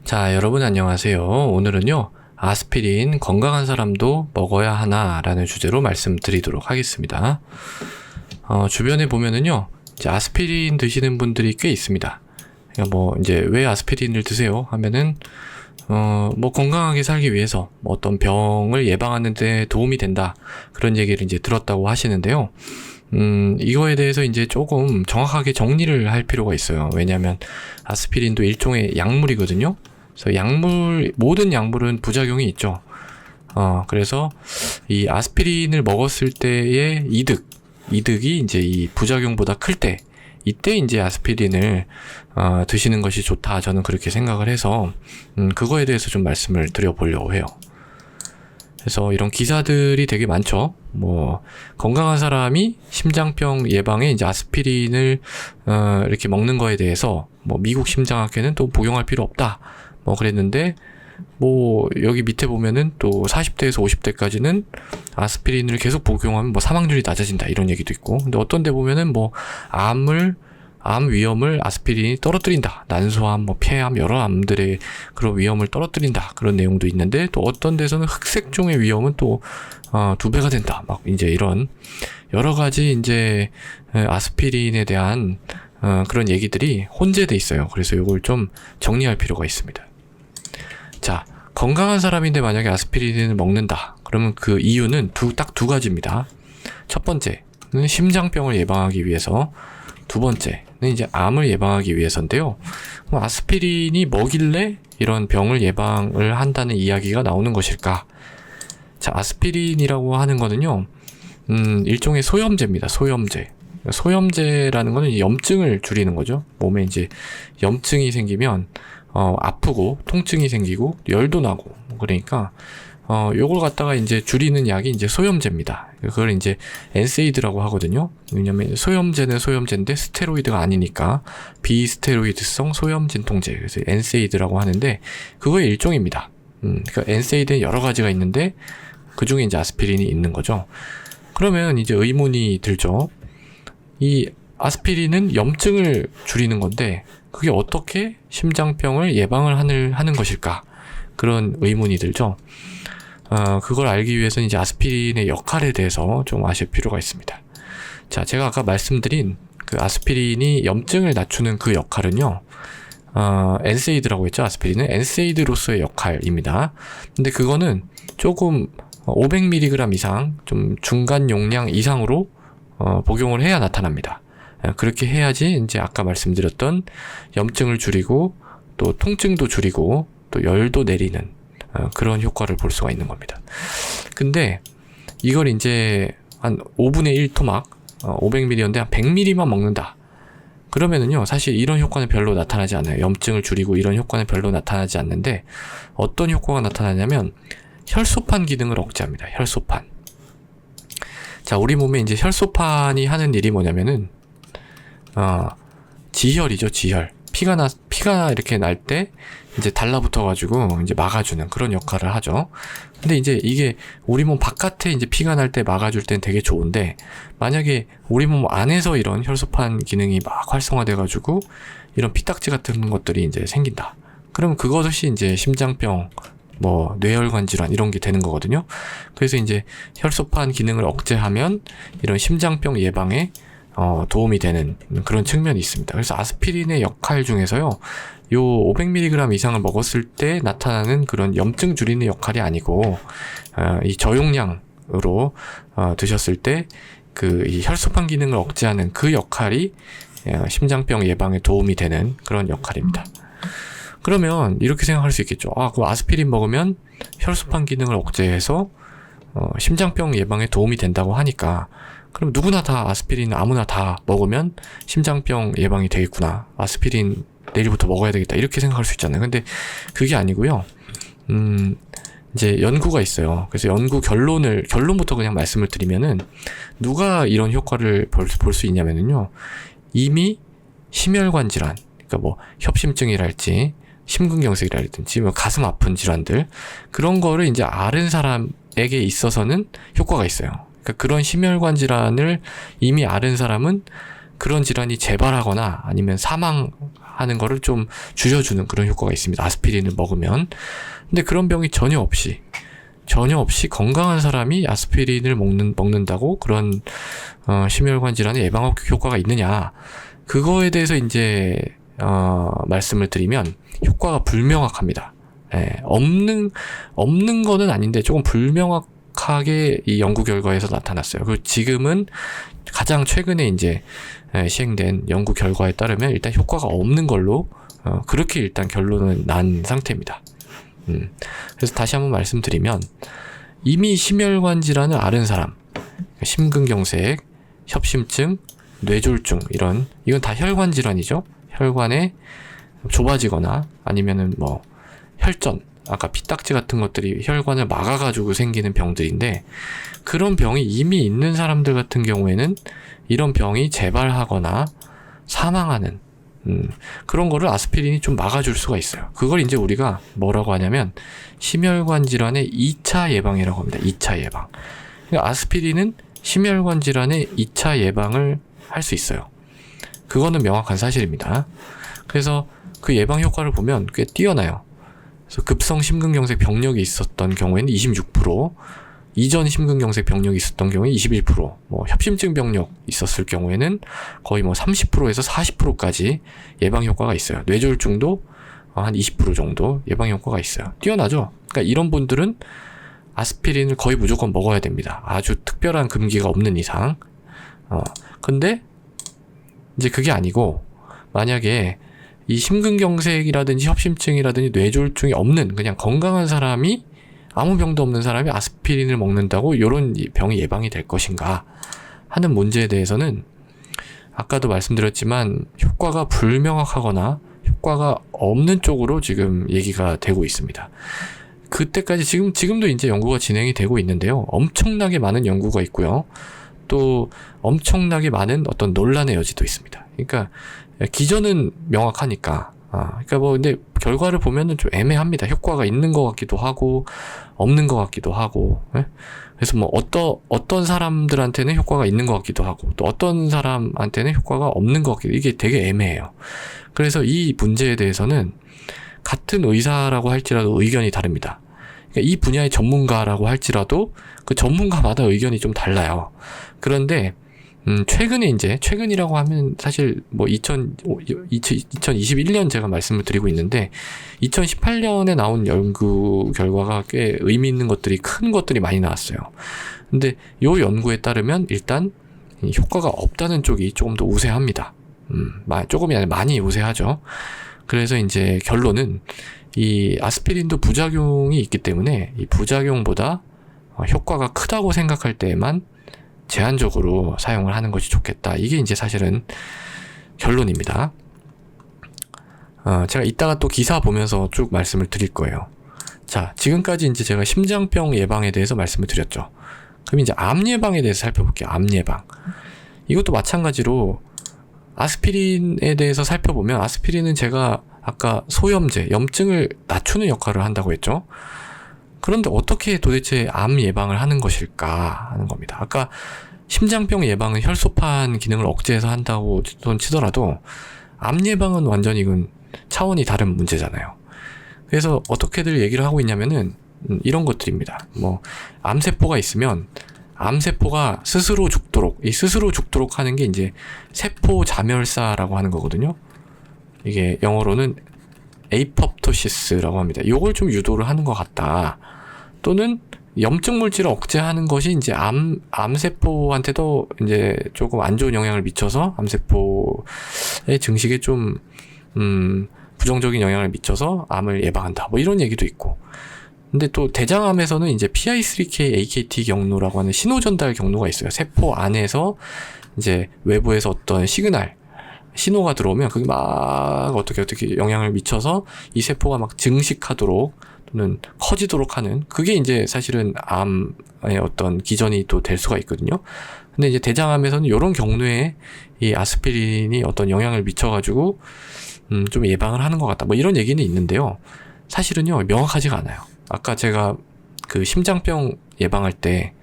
자, 여러분 안녕하세요. 오늘은요, 아스피린 건강한 사람도 먹어야 하나 라는 주제로 말씀드리도록 하겠습니다. 주변에 보면은요, 이제 아스피린 드시는 분들이 꽤 있습니다. 그러니까 이제 왜 아스피린을 드세요? 하면은, 건강하게 살기 위해서 어떤 병을 예방하는 데 도움이 된다. 그런 얘기를 이제 들었다고 하시는데요. 이거에 대해서 이제 조금 정확하게 정리를 할 필요가 있어요. 왜냐하면 아스피린도 일종의 약물이거든요. 그래서 모든 약물은 부작용이 있죠. 그래서 이 아스피린을 먹었을 때의 이득이 이제 이 부작용보다 클 때, 이때 이제 아스피린을 드시는 것이 좋다. 저는 그렇게 생각을 해서 그거에 대해서 좀 말씀을 드려보려고 해요. 그래서 이런 기사들이 되게 많죠. 건강한 사람이 심장병 예방에 이제 아스피린을 이렇게 먹는 거에 대해서 미국 심장학회는 또 복용할 필요 없다. 그랬는데 여기 밑에 보면은 또 40대에서 50대까지는 아스피린을 계속 복용하면 사망률이 낮아진다 이런 얘기도 있고, 근데 어떤 데 보면은 암 위험을 아스피린이 떨어뜨린다. 난소암, 폐암, 여러 암들의 그런 위험을 떨어뜨린다. 그런 내용도 있는데, 또 어떤 데서는 흑색종의 위험은 또 2배가 된다. 이제 이런 여러 가지 이제 아스피린에 대한 그런 얘기들이 혼재돼 있어요. 그래서 이걸 좀 정리할 필요가 있습니다. 자, 건강한 사람인데 만약에 아스피린을 먹는다. 그러면 그 이유는 딱 두 가지입니다. 첫 번째는 심장병을 예방하기 위해서, 두 번째는 이제 암을 예방하기 위해서인데요. 아스피린이 뭐길래 이런 병을 예방을 한다는 이야기가 나오는 것일까? 자, 아스피린이라고 하는 거는요, 일종의 소염제입니다. 소염제라는 거는 염증을 줄이는 거죠. 몸에 이제 염증이 생기면 아프고 통증이 생기고 열도 나고, 그러니까 요걸 갖다가 이제 줄이는 약이 이제 소염제입니다. 그걸 이제 엔세이드라고 하거든요. 왜냐면 소염제는 소염제인데 스테로이드가 아니니까 비스테로이드성 소염 진통제, 그래서 엔세이드라고 하는데 그거의 일종입니다. 그러니까 엔세이드는 여러 가지가 있는데 그 중에 이제 아스피린이 있는 거죠. 그러면 이제 의문이 들죠. 이 아스피린은 염증을 줄이는 건데 그게 어떻게 심장병을 예방을 하는 것일까? 그런 의문이 들죠. 그걸 알기 위해서는 이제 아스피린의 역할에 대해서 좀 아실 필요가 있습니다. 자, 제가 아까 말씀드린 그 아스피린이 염증을 낮추는 그 역할은요, 엔세이드라고 했죠. 아스피린은 엔세이드로서의 역할입니다. 근데 그거는 조금 500mg 이상, 좀 중간 용량 이상으로 복용을 해야 나타납니다. 그렇게 해야지 이제 아까 말씀드렸던 염증을 줄이고 또 통증도 줄이고 또 열도 내리는 그런 효과를 볼 수가 있는 겁니다. 근데 이걸 이제 한 5분의 1 토막 500ml인데 한 100ml만 먹는다. 그러면은요, 사실 이런 효과는 별로 나타나지 않아요. 염증을 줄이고 이런 효과는 별로 나타나지 않는데, 어떤 효과가 나타나냐면 혈소판 기능을 억제합니다. 혈소판. 자, 우리 몸에 이제 혈소판이 하는 일이 뭐냐면은 지혈이죠. 지혈. 피가 이렇게 날 때 이제 달라붙어가지고 이제 막아주는 그런 역할을 하죠. 근데 이제 이게 우리 몸 바깥에 이제 피가 날 때 막아줄 땐 되게 좋은데, 만약에 우리 몸 안에서 이런 혈소판 기능이 막 활성화돼가지고 이런 피딱지 같은 것들이 이제 생긴다. 그러면 그것이 이제 심장병, 뇌혈관 질환 이런 게 되는 거거든요. 그래서 이제 혈소판 기능을 억제하면 이런 심장병 예방에 도움이 되는 그런 측면이 있습니다. 그래서 아스피린의 역할 중에서요, 요 500mg 이상을 먹었을 때 나타나는 그런 염증 줄이는 역할이 아니고, 이 저용량으로 드셨을 때 이 혈소판 기능을 억제하는 그 역할이 심장병 예방에 도움이 되는 그런 역할입니다. 그러면 이렇게 생각할 수 있겠죠. 그 아스피린 먹으면 혈소판 기능을 억제해서 심장병 예방에 도움이 된다고 하니까, 그럼 누구나 다 아스피린 아무나 다 먹으면 심장병 예방이 되겠구나. 아스피린 내일부터 먹어야 되겠다. 이렇게 생각할 수 있잖아요. 근데 그게 아니고요. 이제 연구가 있어요. 그래서 연구 결론부터 그냥 말씀을 드리면은, 누가 이런 효과를 볼 수 있냐면요. 이미 심혈관 질환, 그러니까 협심증이랄지 심근경색이라든지 가슴 아픈 질환들, 그런 거를 이제 앓은 사람에게 있어서는 효과가 있어요. 그러니까 그런 심혈관 질환을 이미 앓은 사람은 그런 질환이 재발하거나 아니면 하는 거를 좀 줄여주는 그런 효과가 있습니다. 아스피린을 먹으면. 근데 그런 병이 전혀 없이 건강한 사람이 아스피린을 먹는다고 그런 심혈관 질환의 예방 효과가 있느냐, 그거에 대해서 이제 말씀을 드리면 효과가 불명확합니다. 예, 없는 거는 아닌데 조금 불명확하게 이 연구 결과에서 나타났어요. 그리고 지금은 가장 최근에 이제 시행된 연구 결과에 따르면 일단 효과가 없는 걸로 그렇게 일단 결론은 난 상태입니다. 그래서 다시 한번 말씀드리면, 이미 심혈관 질환을 앓은 사람, 심근경색, 협심증, 뇌졸중, 이건 다 혈관 질환이죠. 혈관에 좁아지거나 아니면은 뭐 혈전, 아까 피딱지 같은 것들이 혈관을 막아가지고 생기는 병들인데, 그런 병이 이미 있는 사람들 같은 경우에는 이런 병이 재발하거나 사망하는 그런 거를 아스피린이 좀 막아줄 수가 있어요. 그걸 이제 우리가 뭐라고 하냐면 심혈관 질환의 2차 예방이라고 합니다. 2차 예방. 그러니까 아스피린은 심혈관 질환의 2차 예방을 할 수 있어요. 그거는 명확한 사실입니다. 그래서 그 예방 효과를 보면 꽤 뛰어나요. 그래서 급성 심근경색 병력이 있었던 경우에는 26%, 이전 심근경색 병력이 있었던 경우에 21%, 뭐 협심증 병력 있었을 경우에는 거의 뭐 30%에서 40%까지 예방 효과가 있어요. 뇌졸중도 한 20% 정도 예방 효과가 있어요. 뛰어나죠? 그러니까 이런 분들은 아스피린을 거의 무조건 먹어야 됩니다. 아주 특별한 금기가 없는 이상. 근데 이제 그게 아니고, 만약에 이 심근경색이라든지 협심증이라든지 뇌졸중이 없는 그냥 건강한 사람이, 아무 병도 없는 사람이 아스피린을 먹는다고 이런 병이 예방이 될 것인가 하는 문제에 대해서는 아까도 말씀드렸지만 효과가 불명확하거나 효과가 없는 쪽으로 지금 얘기가 되고 있습니다. 그때까지 지금도 이제 연구가 진행이 되고 있는데요. 엄청나게 많은 연구가 있고요. 또 엄청나게 많은 어떤 논란의 여지도 있습니다. 그러니까 기전은 명확하니까, 그러니까 뭐 근데 결과를 보면은 좀 애매합니다. 효과가 있는 것 같기도 하고 없는 것 같기도 하고. 예? 그래서 뭐 어떤 사람들한테는 효과가 있는 것 같기도 하고 또 어떤 사람한테는 효과가 없는 것 같기도, 이게 되게 애매해요. 그래서 이 문제에 대해서는 같은 의사라고 할지라도 의견이 다릅니다. 그러니까 이 분야의 전문가라고 할지라도 그 전문가마다 의견이 좀 달라요. 그런데 최근이라고 하면 사실 뭐 2021년 제가 말씀을 드리고 있는데 2018년에 나온 연구 결과가 꽤 의미 있는 것들이, 큰 것들이 많이 나왔어요. 근데 요 연구에 따르면 일단 효과가 없다는 쪽이 조금 더 우세합니다. 조금이 아니라 많이 우세하죠. 그래서 이제 결론은 이 아스피린도 부작용이 있기 때문에 이 부작용보다 효과가 크다고 생각할 때에만 제한적으로 사용을 하는 것이 좋겠다. 이게 이제 사실은 결론입니다. 제가 이따가 또 기사 보면서 쭉 말씀을 드릴 거예요. 자, 지금까지 이제 제가 심장병 예방에 대해서 말씀을 드렸죠. 그럼 이제 암 예방에 대해서 살펴볼게요. 암 예방. 이것도 마찬가지로 아스피린에 대해서 살펴보면, 아스피린은 제가 아까 소염제, 염증을 낮추는 역할을 한다고 했죠. 그런데 어떻게 도대체 암 예방을 하는 것일까 하는 겁니다. 아까 심장병 예방은 혈소판 기능을 억제해서 한다고 치더라도 암 예방은 완전히 이건 차원이 다른 문제잖아요. 그래서 어떻게들 얘기를 하고 있냐면은 이런 것들입니다. 뭐 암세포가 있으면 암세포가 스스로 죽도록, 이 스스로 죽도록 하는 게 이제 세포 자멸사라고 하는 거거든요. 이게 영어로는 에이법토시스라고 합니다. 요걸 좀 유도를 하는 것 같다. 또는 염증 물질을 억제하는 것이 이제 암세포한테도 이제 조금 안 좋은 영향을 미쳐서 암세포의 증식에 좀 부정적인 영향을 미쳐서 암을 예방한다. 뭐 이런 얘기도 있고. 근데 또 대장암에서는 이제 PI3K, AKT 경로라고 하는 신호 전달 경로가 있어요. 세포 안에서 이제 외부에서 어떤 신호가 들어오면 그게 막 어떻게 영향을 미쳐서 이 세포가 막 증식하도록 또는 커지도록 하는, 그게 이제 사실은 암의 어떤 기전이 또 될 수가 있거든요. 근데 이제 대장암에서는 이런 경로에 이 아스피린이 어떤 영향을 미쳐가지고 좀 예방을 하는 것 같다. 뭐 이런 얘기는 있는데요. 사실은요, 명확하지가 않아요. 아까 제가 그 심장병 예방할 때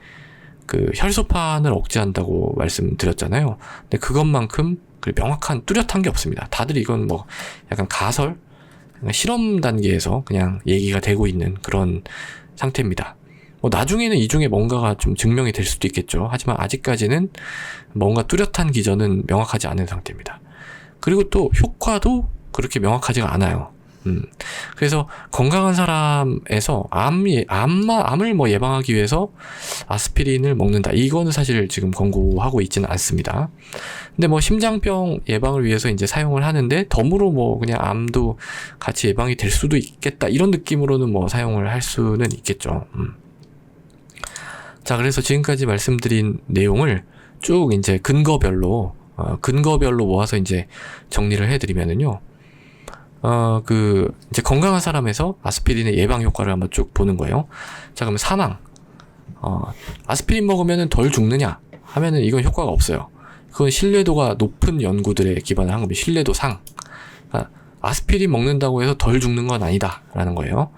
그 혈소판을 억제한다고 말씀드렸잖아요. 근데 그것만큼 그리고 명확한 뚜렷한 게 없습니다. 다들 이건 뭐 약간 가설, 실험 단계에서 그냥 얘기가 되고 있는 그런 상태입니다. 뭐 나중에는 이 중에 뭔가가 좀 증명이 될 수도 있겠죠. 하지만 아직까지는 뭔가 뚜렷한 기전은 명확하지 않은 상태입니다. 그리고 또 효과도 그렇게 명확하지가 않아요. 그래서 건강한 사람에서 암을 뭐 예방하기 위해서 아스피린을 먹는다. 이거는 사실 지금 권고하고 있지는 않습니다. 근데 뭐 심장병 예방을 위해서 이제 사용을 하는데 덤으로 뭐 그냥 암도 같이 예방이 될 수도 있겠다. 이런 느낌으로는 뭐 사용을 할 수는 있겠죠. 자, 그래서 지금까지 말씀드린 내용을 쭉 이제 근거별로 모아서 이제 정리를 해드리면은요. 이제 건강한 사람에서 아스피린의 예방 효과를 한번 쭉 보는 거예요. 자, 그러면 사망. 아스피린 먹으면은 덜 죽느냐? 하면은 이건 효과가 없어요. 그건 신뢰도가 높은 연구들에 기반을 한 겁니다. 신뢰도상. 그러니까 아스피린 먹는다고 해서 덜 죽는 건 아니다. 라는 거예요.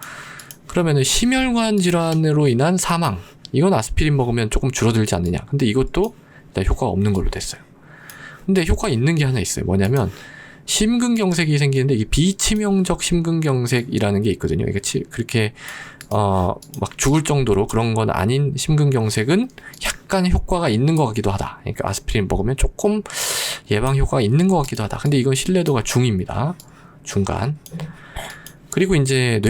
그러면은 심혈관 질환으로 인한 사망. 이건 아스피린 먹으면 조금 줄어들지 않느냐. 근데 이것도 일단 효과가 없는 걸로 됐어요. 근데 효과 있는 게 하나 있어요. 뭐냐면, 심근경색이 생기는데 이게 비치명적 심근경색이라는 게 있거든요. 그렇게 막 죽을 정도로 그런 건 아닌 심근경색은 약간 효과가 있는 것 같기도 하다. 그러니까 아스피린 먹으면 조금 예방 효과가 있는 것 같기도 하다. 근데 이건 신뢰도가 중입니다. 중간. 그리고 이제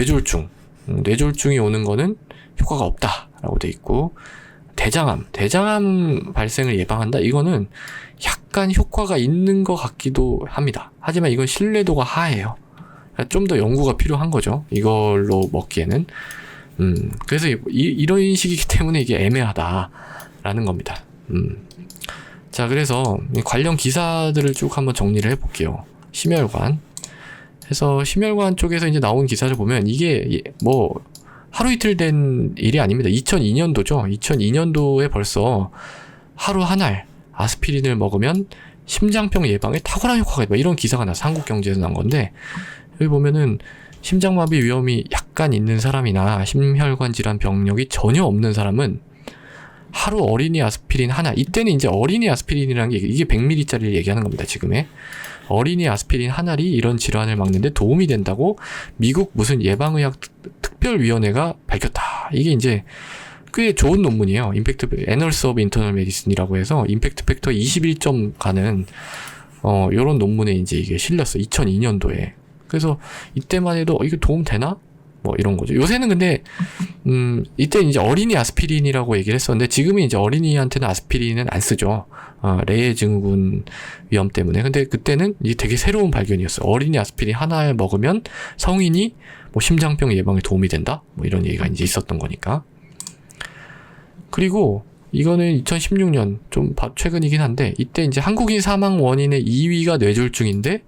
뇌졸중이 오는 거는 효과가 없다라고 돼 있고, 대장암 발생을 예방한다. 이거는 약간 효과가 있는 것 같기도 합니다. 하지만 이건 신뢰도가 하해요. 좀 더 연구가 필요한 거죠. 이걸로 먹기에는. 그래서 이런 식이기 때문에 이게 애매하다라는 겁니다. 자, 그래서 관련 기사들을 쭉 한번 정리를 해볼게요. 심혈관. 해서 심혈관 쪽에서 이제 나온 기사를 보면 이게 뭐 하루 이틀 된 일이 아닙니다. 2002년도죠. 2002년도에 벌써 하루 한 알 아스피린을 먹으면 심장병 예방에 탁월한 효과가 있다. 이런 기사가 나서 한국경제에서 난 건데, 여기 보면은 심장마비 위험이 약간 있는 사람이나 심혈관 질환 병력이 전혀 없는 사람은 하루 어린이 아스피린 하나, 이때는 이제 어린이 아스피린이라는 게 이게 100ml짜리를 얘기하는 겁니다. 지금의 어린이 아스피린 한 알이 이런 질환을 막는데 도움이 된다고 미국 무슨 예방의학 특별위원회가 밝혔다. 이게 이제 꽤 좋은 논문이에요. Annals of Internal Medicine이라고 해서 임팩트 팩터 21점 가는 요런 논문에 이제 이게 실렸어. 2002년도에. 그래서 이때만 해도 이게 도움 되나? 뭐 이런 거죠. 요새는 근데 이때 이제 어린이 아스피린이라고 얘기를 했었는데 지금은 이제 어린이한테는 아스피린은 안 쓰죠. 레예 증후군 위험 때문에. 근데 그때는 이게 되게 새로운 발견이었어요. 어린이 아스피린 하나 먹으면 성인이 뭐 심장병 예방에 도움이 된다? 뭐 이런 얘기가 이제 있었던 거니까. 그리고 이거는 2016년 좀 최근이긴 한데, 이때 이제 한국인 사망 원인의 2위가 뇌졸중인데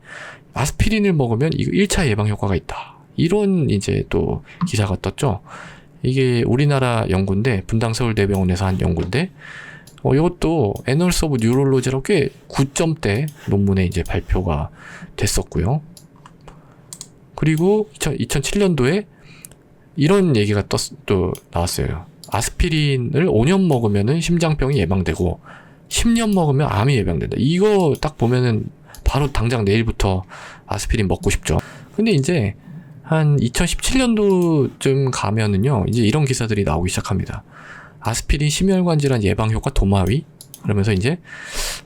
아스피린을 먹으면 이거 1차 예방 효과가 있다. 이런 이제 또 기사가 떴죠. 이게 우리나라 연구인데, 분당서울대병원에서 한 연구인데, 이것도 Annals of Neurology라고 꽤 9점대 논문에 이제 발표가 됐었고요. 그리고 2007년도에 이런 얘기가 또 나왔어요. 아스피린을 5년 먹으면은 심장병이 예방되고 10년 먹으면 암이 예방된다. 이거 딱 보면은 바로 당장 내일부터 아스피린 먹고 싶죠. 근데 이제 한 2017년도쯤 가면은요, 이제 이런 기사들이 나오기 시작합니다. 아스피린 심혈관 질환 예방 효과 도마위. 그러면서 이제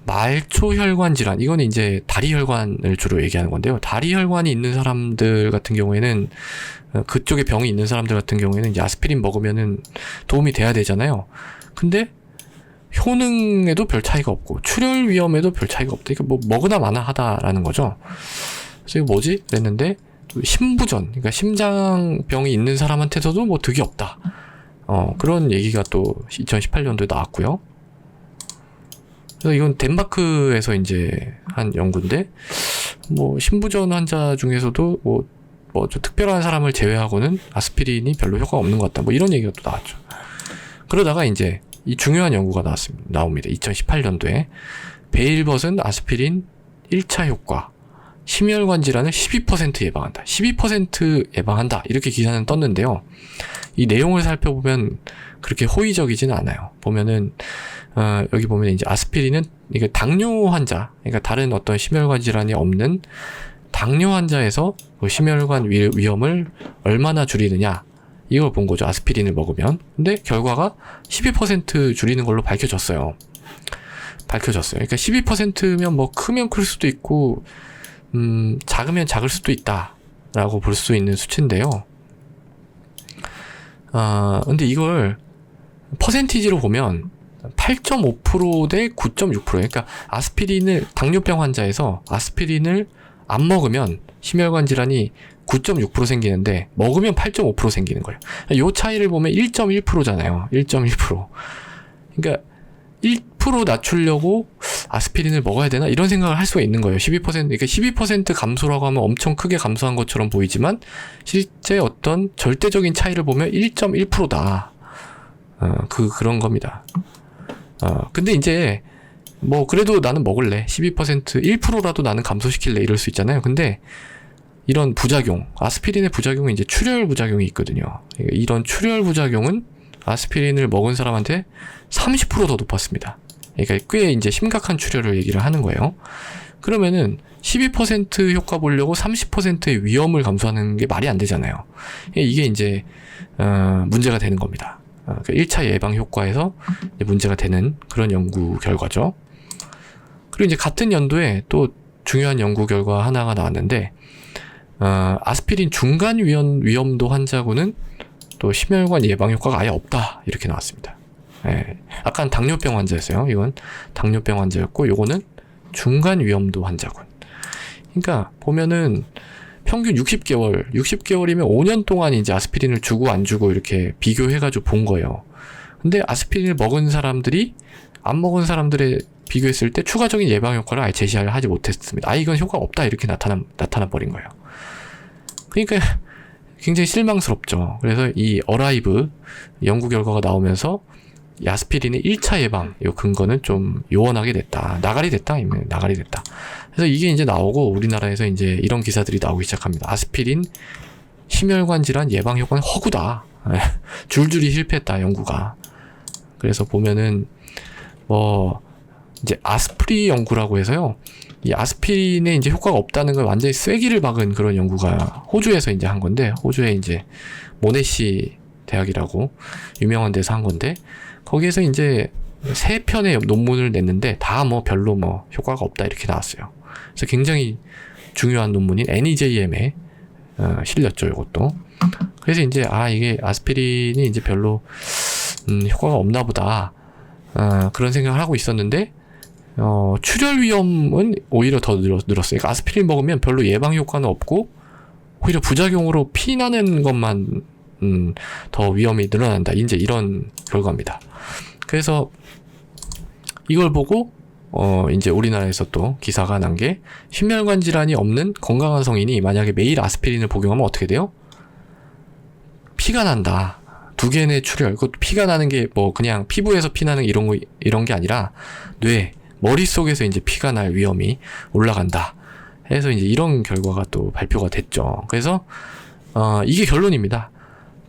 말초혈관 질환, 이거는 이제 다리혈관을 주로 얘기하는 건데요. 다리혈관이 있는 사람들 같은 경우에는, 그쪽에 병이 있는 사람들 같은 경우에는 이제 아스피린 먹으면은 도움이 돼야 되잖아요. 근데 효능에도 별 차이가 없고 출혈 위험에도 별 차이가 없다. 그러니까 뭐 먹으나 마나 하다라는 거죠. 그래서 이거 뭐지? 그랬는데 심부전, 그러니까 심장병이 있는 사람한테서도 뭐 득이 없다. 그런 얘기가 또 2018년도에 나왔고요. 그래서 이건 덴마크에서 이제 한 연구인데, 뭐 심부전 환자 중에서도 뭐 좀 특별한 사람을 제외하고는 아스피린이 별로 효과가 없는 것 같다. 뭐 이런 얘기가 또 나왔죠. 그러다가 이제 이 중요한 연구가 나옵니다. 2018년도에 베일벗은 아스피린 1차 효과 심혈관 질환을 12% 예방한다. 12% 예방한다. 이렇게 기사는 떴는데요. 이 내용을 살펴보면 그렇게 호의적이지는 않아요. 보면은 여기 보면 이제 아스피린은 이게 당뇨 환자, 그러니까 다른 어떤 심혈관 질환이 없는 당뇨 환자에서 그 심혈관 위험을 얼마나 줄이느냐, 이걸 본 거죠. 아스피린을 먹으면. 근데 결과가 12% 줄이는 걸로 밝혀졌어요. 그러니까 12%면 뭐 크면 클 수도 있고 작으면 작을 수도 있다라고 볼 수 있는 수치인데요. 근데 이걸 퍼센티지로 보면 8.5% 대 9.6%. 그러니까 아스피린을, 당뇨병 환자에서 아스피린을 안 먹으면 심혈관 질환이 9.6% 생기는데 먹으면 8.5% 생기는 거예요. 이 차이를 보면 1.1%잖아요. 1.1%. 그러니까 1% 낮추려고 아스피린을 먹어야 되나? 이런 생각을 할 수가 있는 거예요. 12%, 그러니까 12% 감소라고 하면 엄청 크게 감소한 것처럼 보이지만 실제 어떤 절대적인 차이를 보면 1.1%다. 그런 겁니다. 근데 이제 뭐 그래도 나는 먹을래. 12%, 1%라도 나는 감소시킬래. 이럴 수 있잖아요. 근데 이런 부작용, 아스피린의 부작용은 이제 출혈 부작용이 있거든요. 이런 출혈 부작용은 아스피린을 먹은 사람한테 30% 더 높았습니다. 그러니까 꽤 이제 심각한 출혈을 얘기를 하는 거예요. 그러면은 12% 효과 보려고 30%의 위험을 감소하는 게 말이 안 되잖아요. 이게 이제 문제가 되는 겁니다. 그러니까 1차 예방 효과에서 문제가 되는 그런 연구 결과죠. 그리고 이제 같은 연도에 또 중요한 연구 결과 하나가 나왔는데, 아스피린 중간 위험도 환자군은 또 심혈관 예방 효과가 아예 없다, 이렇게 나왔습니다. 예, 아까는 당뇨병 환자였어요. 이건 당뇨병 환자였고, 요거는 중간 위험도 환자군. 그러니까 보면은 평균 60개월이면 5년 동안 이제 아스피린을 주고 안 주고 이렇게 비교해가지고 본 거예요. 근데 아스피린을 먹은 사람들이 안 먹은 사람들에 비교했을 때 추가적인 예방 효과를 아예 제시하지 못했습니다. 이건 효과가 없다, 이렇게 나타나 버린 거예요. 그러니까 굉장히 실망스럽죠. 그래서 이 어라이브 연구 결과가 나오면서 이 아스피린의 1차 예방, 이 근거는 좀 요원하게 됐다. 나가리 됐다. 그래서 이게 이제 나오고 우리나라에서 이제 이런 기사들이 나오기 시작합니다. 아스피린 심혈관 질환 예방 효과는 허구다. 줄줄이 실패했다, 연구가. 그래서 보면은 뭐 이제 아스프리 연구라고 해서요. 이 아스피린에 이제 효과가 없다는 걸 완전히 쐐기를 박은 그런 연구가 호주에서 이제 한 건데, 호주에 이제 모네시 대학이라고 유명한 데서 한 건데, 거기에서 이제 3편의 논문을 냈는데 다 뭐 별로 뭐 효과가 없다, 이렇게 나왔어요. 그래서 굉장히 중요한 논문인 NEJM에 실렸죠, 이것도. 그래서 이제 이게 아스피린이 이제 별로 효과가 없나 보다, 그런 생각을 하고 있었는데, 출혈 위험은 오히려 더 늘었어요. 그러니까 아스피린 먹으면 별로 예방 효과는 없고 오히려 부작용으로 피 나는 것만 더 위험이 늘어난다, 이제 이런 결과입니다. 그래서 이걸 보고 이제 우리나라에서 또 기사가 난 게, 심혈관 질환이 없는 건강한 성인이 만약에 매일 아스피린을 복용하면 어떻게 돼요? 피가 난다. 2개의 출혈. 그것도 피가 나는 게 뭐 그냥 피부에서 피 나는 이런 게 아니라 머릿속에서 이제 피가 날 위험이 올라간다. 해서 이제 이런 결과가 또 발표가 됐죠. 그래서 이게 결론입니다.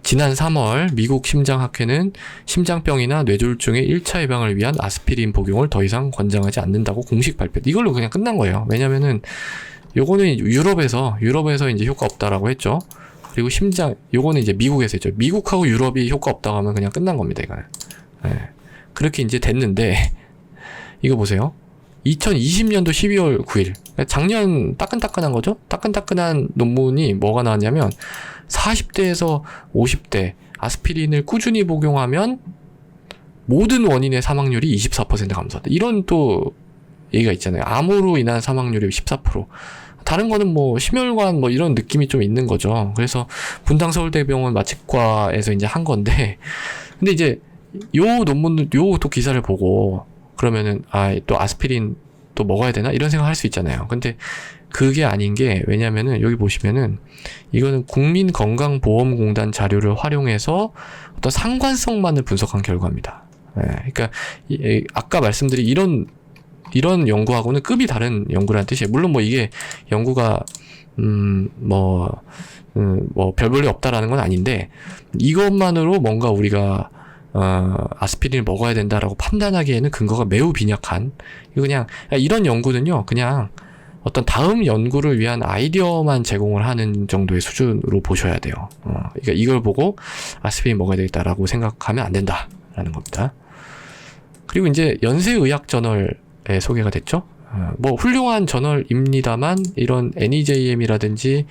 지난 3월 미국 심장학회는 심장병이나 뇌졸중의 1차 예방을 위한 아스피린 복용을 더 이상 권장하지 않는다고 공식 발표. 이걸로 그냥 끝난 거예요. 왜냐면은 요거는 유럽에서 이제 효과 없다라고 했죠. 그리고 요거는 이제 미국에서 했죠. 미국하고 유럽이 효과 없다고 하면 그냥 끝난 겁니다, 이거는. 네. 그렇게 이제 됐는데, 이거 보세요. 2020년도 12월 9일. 작년 따끈따끈한 거죠? 따끈따끈한 논문이 뭐가 나왔냐면, 40대에서 50대 아스피린을 꾸준히 복용하면 모든 원인의 사망률이 24% 감소한다. 이런 또 얘기가 있잖아요. 암으로 인한 사망률이 14%. 다른 거는 뭐 심혈관 뭐 이런 느낌이 좀 있는 거죠. 그래서 분당 서울대병원 마취과에서 이제 한 건데, 근데 이제 요 또 기사를 보고 그러면은 또 아스피린 또 먹어야 되나 이런 생각 할 수 있잖아요. 근데 그게 아닌 게, 왜냐면은 여기 보시면은 이거는 국민건강보험공단 자료를 활용해서 어떤 상관성만을 분석한 결과입니다. 그러니까 아까 말씀드린 이런 연구하고는 급이 다른 연구라는 뜻이에요. 물론 뭐 이게 연구가 별 볼일 없다라는 건 아닌데, 이것만으로 뭔가 우리가 아스피린을 먹어야 된다라고 판단하기에는 근거가 매우 빈약한, 그냥 이런 연구는요, 그냥 어떤 다음 연구를 위한 아이디어만 제공을 하는 정도의 수준으로 보셔야 돼요. 그러니까 이걸 보고 아스피린 먹어야 되겠다라고 생각하면 안 된다라는 겁니다. 그리고 이제 연세의학 저널에 소개가 됐죠. 뭐 훌륭한 저널입니다만 이런 NEJM이라든지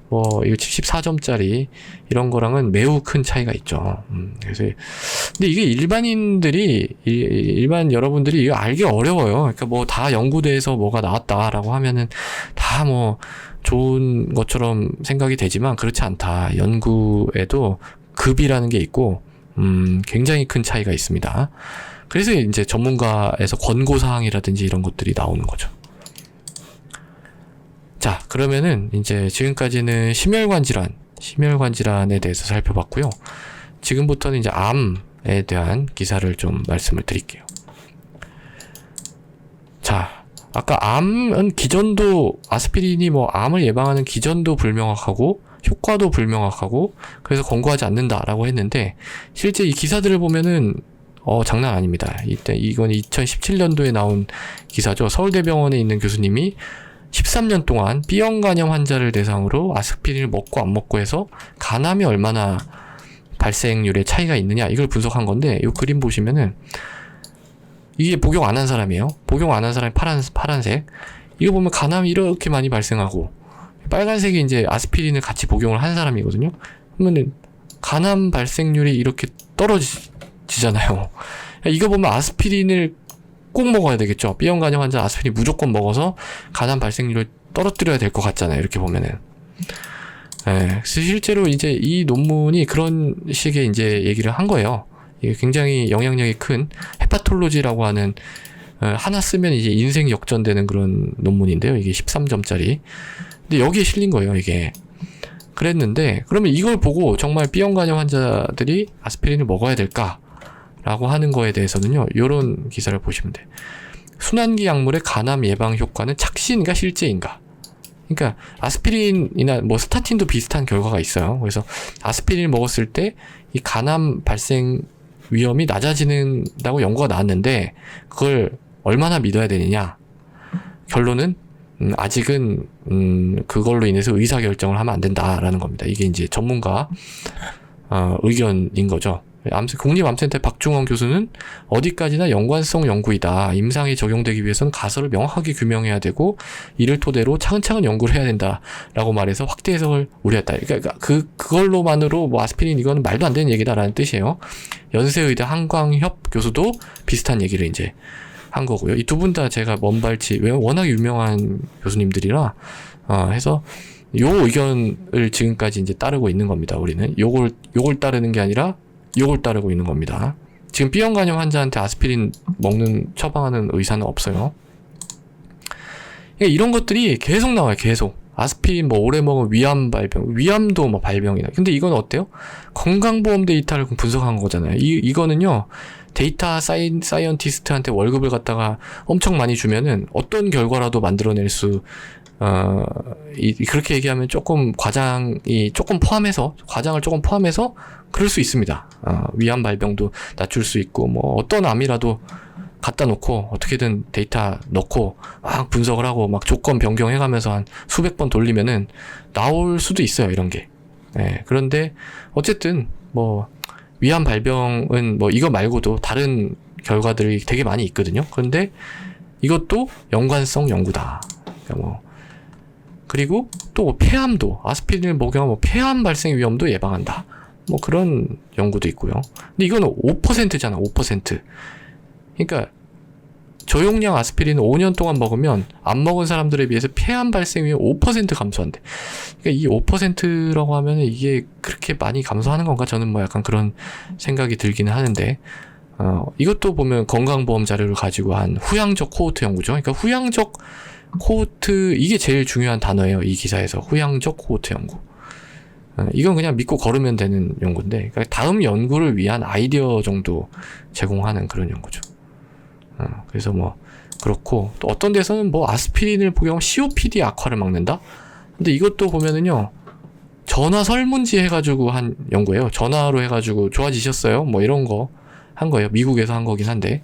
뭐 이거 14점짜리 이런 거랑은 매우 큰 차이가 있죠. 그래서 근데 이게 일반 여러분들이 이거 알기 어려워요. 그러니까 뭐 다 연구돼서 뭐가 나왔다라고 하면은 다 뭐 좋은 것처럼 생각이 되지만 그렇지 않다. 연구에도 급이라는 게 있고 굉장히 큰 차이가 있습니다. 그래서 이제 전문가에서 권고사항이라든지 이런 것들이 나오는 거죠. 자, 그러면은 이제 지금까지는 심혈관 질환에 대해서 살펴봤고요. 지금부터는 이제 암에 대한 기사를 좀 말씀을 드릴게요. 자, 아까 암은 기전도, 아스피린이 뭐 암을 예방하는 기전도 불명확하고 효과도 불명확하고 그래서 권고하지 않는다라고 했는데, 실제 이 기사들을 보면은 장난 아닙니다. 이건 2017년도에 나온 기사죠. 서울대병원에 있는 교수님이 13년 동안 B형 간염 환자를 대상으로 아스피린을 먹고 안 먹고 해서 간암이 얼마나 발생률에 차이가 있느냐, 이걸 분석한 건데, 이 그림 보시면은 이게 복용 안 한 사람이에요. 복용 안 한 사람이 파란색. 이거 보면 간암이 이렇게 많이 발생하고, 빨간색이 이제 아스피린을 같이 복용을 한 사람이거든요. 그러면은 간암 발생률이 이렇게 떨어지잖아요. 이거 보면 아스피린을 꼭 먹어야 되겠죠. B형 간염 환자 아스피린 무조건 먹어서 간암 발생률을 떨어뜨려야 될 것 같잖아요. 이렇게 보면은. 실제로 이제 이 논문이 그런 식의 이제 얘기를 한 거예요. 이게 굉장히 영향력이 큰 헤파톨로지라고 하는, 하나 쓰면 이제 인생 역전되는 그런 논문인데요. 이게 13점짜리. 근데 여기에 실린 거예요, 이게. 그랬는데, 그러면 이걸 보고 정말 B형 간염 환자들이 아스피린을 먹어야 될까? 라고 하는 거에 대해서는요, 요런 기사를 보시면 돼요. 순환기 약물의 간암 예방 효과는 착시인가 실제인가? 그러니까 아스피린이나 뭐 스타틴도 비슷한 결과가 있어요. 그래서 아스피린을 먹었을 때 이 간암 발생 위험이 낮아지는다고 연구가 나왔는데, 그걸 얼마나 믿어야 되느냐? 결론은 아직은 그걸로 인해서 의사결정을 하면 안 된다라는 겁니다. 이게 이제 전문가 의견인 거죠. 국립암센터 박중원 교수는 어디까지나 연관성 연구이다. 임상에 적용되기 위해서는 가설을 명확하게 규명해야 되고 이를 토대로 차근차근 연구를 해야 된다라고 말해서 확대 해석을 우려했다. 그러니까 그걸로만으로 뭐 아스피린 이거는 말도 안 되는 얘기다라는 뜻이에요. 연세의대 한광협 교수도 비슷한 얘기를 이제 한 거고요. 이 두 분 다 제가 먼발치, 워낙 유명한 교수님들이라 해서 요 의견을 지금까지 이제 따르고 있는 겁니다. 우리는 요걸 따르는 게 아니라 요걸 따르고 있는 겁니다. 지금 B형 간염 환자한테 아스피린 처방하는 의사는 없어요. 이런 것들이 계속 나와요. 계속. 아스피린 뭐 오래 먹으면 위암도 뭐 발병이나. 근데 이건 어때요? 건강보험 데이터를 분석한 거잖아요. 이거는요, 데이터 사이언티스트한테 월급을 갖다가 엄청 많이 주면은 어떤 결과라도 만들어낼 수, 그렇게 얘기하면 과장을 조금 포함해서 그럴 수 있습니다. 위암 발병도 낮출 수 있고, 뭐, 어떤 암이라도 갖다 놓고, 어떻게든 데이터 넣고, 막 분석을 하고, 막 조건 변경해가면서 한 수백 번 돌리면은, 나올 수도 있어요, 이런 게. 그런데, 어쨌든, 뭐, 위암 발병은 뭐, 이거 말고도 다른 결과들이 되게 많이 있거든요. 그런데, 이것도 연관성 연구다. 그러니까 뭐, 그리고 또 폐암도, 아스피린을 먹으면 폐암 발생 위험도 예방한다. 뭐 그런 연구도 있고요. 근데 이거는 5%잖아, 5%. 그러니까 저용량 아스피린을 5년 동안 먹으면 안 먹은 사람들에 비해서 폐암 발생 위험 5% 감소한대. 그러니까 이 5%라고 하면 이게 그렇게 많이 감소하는 건가? 저는 뭐 약간 그런 생각이 들기는 하는데, 이것도 보면 건강보험 자료를 가지고 한 후양적 코호트 연구죠. 그러니까 후양적 코호트, 이게 제일 중요한 단어예요. 이 기사에서. 후양적 코호트 연구. 이건 그냥 믿고 걸으면 되는 연구인데, 그러니까 다음 연구를 위한 아이디어 정도 제공하는 그런 연구죠. 그래서 뭐 그렇고, 또 어떤 데서는 뭐 아스피린을 복용하면 COPD 악화를 막는다? 근데 이것도 보면은요, 전화 설문지 해가지고 한 연구예요. 전화로 해가지고 좋아지셨어요? 뭐 이런 거 한 거예요. 미국에서 한 거긴 한데.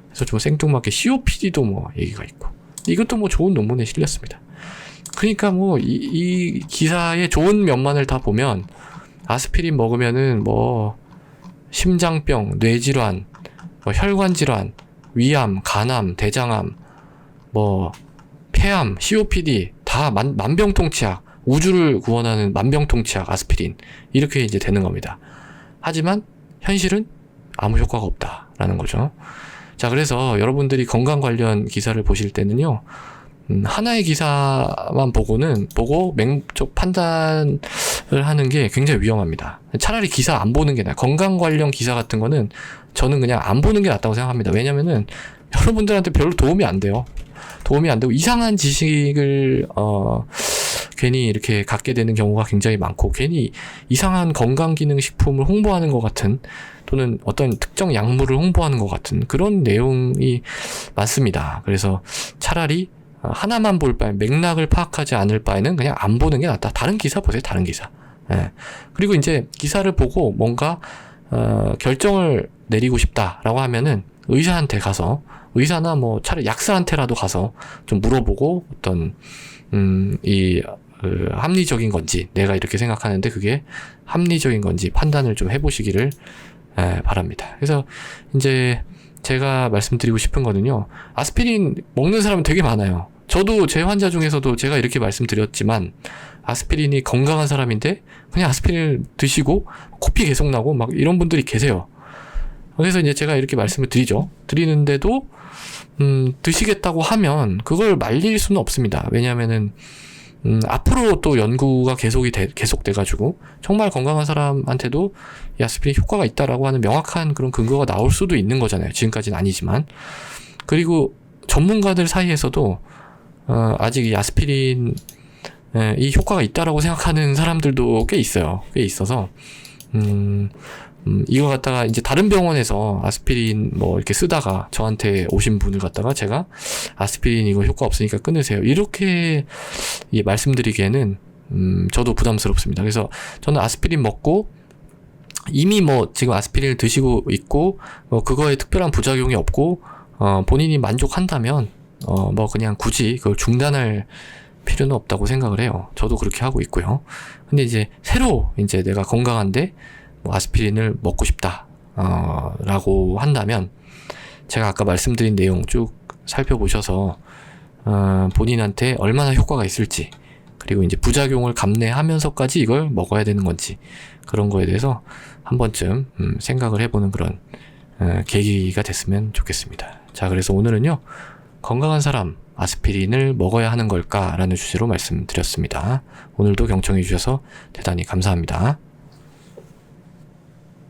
그래서 좀 생뚱맞게 COPD도 뭐 얘기가 있고. 이것도 뭐 좋은 논문에 실렸습니다. 그러니까 뭐 이 기사의 좋은 면만을 다 보면 아스피린 먹으면은 뭐 심장병, 뇌질환, 뭐 혈관질환, 위암, 간암, 대장암, 뭐 폐암, COPD 다 만병통치약, 우주를 구원하는 만병통치약 아스피린 이렇게 이제 되는 겁니다. 하지만 현실은 아무 효과가 없다라는 거죠. 자, 그래서 여러분들이 건강 관련 기사를 보실 때는요, 하나의 기사만 보고 맹적 판단을 하는 게 굉장히 위험합니다. 차라리 기사 안 보는 게 나아요. 건강 관련 기사 같은 거는 저는 그냥 안 보는 게 낫다고 생각합니다. 왜냐면은 여러분들한테 별로 도움이 안 돼요. 도움이 안 되고 이상한 지식을 괜히 이렇게 갖게 되는 경우가 굉장히 많고, 괜히 이상한 건강기능식품을 홍보하는 것 같은, 또는 어떤 특정 약물을 홍보하는 것 같은 그런 내용이 많습니다. 그래서 차라리 하나만 볼 바에, 맥락을 파악하지 않을 바에는 그냥 안 보는 게 낫다. 다른 기사 보세요. 다른 기사. 예. 그리고 이제 기사를 보고 뭔가 결정을 내리고 싶다라고 하면은 의사한테 가서, 의사나 뭐 차라리 약사한테라도 가서 좀 물어보고, 어떤 합리적인 건지, 내가 이렇게 생각하는데 그게 합리적인 건지 판단을 좀 해보시기를 바랍니다. 그래서 이제 제가 말씀드리고 싶은 거는요, 아스피린 먹는 사람은 되게 많아요. 저도 제 환자 중에서도 제가 이렇게 말씀드렸지만 아스피린이 건강한 사람인데 그냥 아스피린을 드시고 코피 계속 나고 막 이런 분들이 계세요. 그래서 이제 제가 이렇게 말씀을 드리는데도 드시겠다고 하면 그걸 말릴 수는 없습니다. 왜냐하면은 앞으로 또 연구가 계속돼가지고 정말 건강한 사람한테도 이 아스피린 효과가 있다라고 하는 명확한 그런 근거가 나올 수도 있는 거잖아요. 지금까지는 아니지만. 그리고 전문가들 사이에서도 아직 이 아스피린 이 효과가 있다라고 생각하는 사람들도 꽤 있어요. 꽤 있어서 이거 갖다가 이제 다른 병원에서 아스피린 뭐 이렇게 쓰다가 저한테 오신 분을 갖다가 제가 아스피린 이거 효과 없으니까 끊으세요, 이렇게 말씀드리기에는 저도 부담스럽습니다. 그래서 저는 아스피린 먹고 이미 뭐 지금 아스피린을 드시고 있고 그거에 특별한 부작용이 없고 본인이 만족한다면 뭐 그냥 굳이 그걸 중단할 필요는 없다고 생각을 해요. 저도 그렇게 하고 있고요. 근데 이제 새로 이제 내가 건강한데 뭐 아스피린을 먹고 싶다 라고 한다면 제가 아까 말씀드린 내용 쭉 살펴보셔서 본인한테 얼마나 효과가 있을지, 그리고 이제 부작용을 감내하면서까지 이걸 먹어야 되는 건지, 그런 거에 대해서 한 번쯤 생각을 해보는 그런 계기가 됐으면 좋겠습니다. 자, 그래서 오늘은요, 건강한 사람 아스피린을 먹어야 하는 걸까? 라는 주제로 말씀드렸습니다. 오늘도 경청해 주셔서 대단히 감사합니다.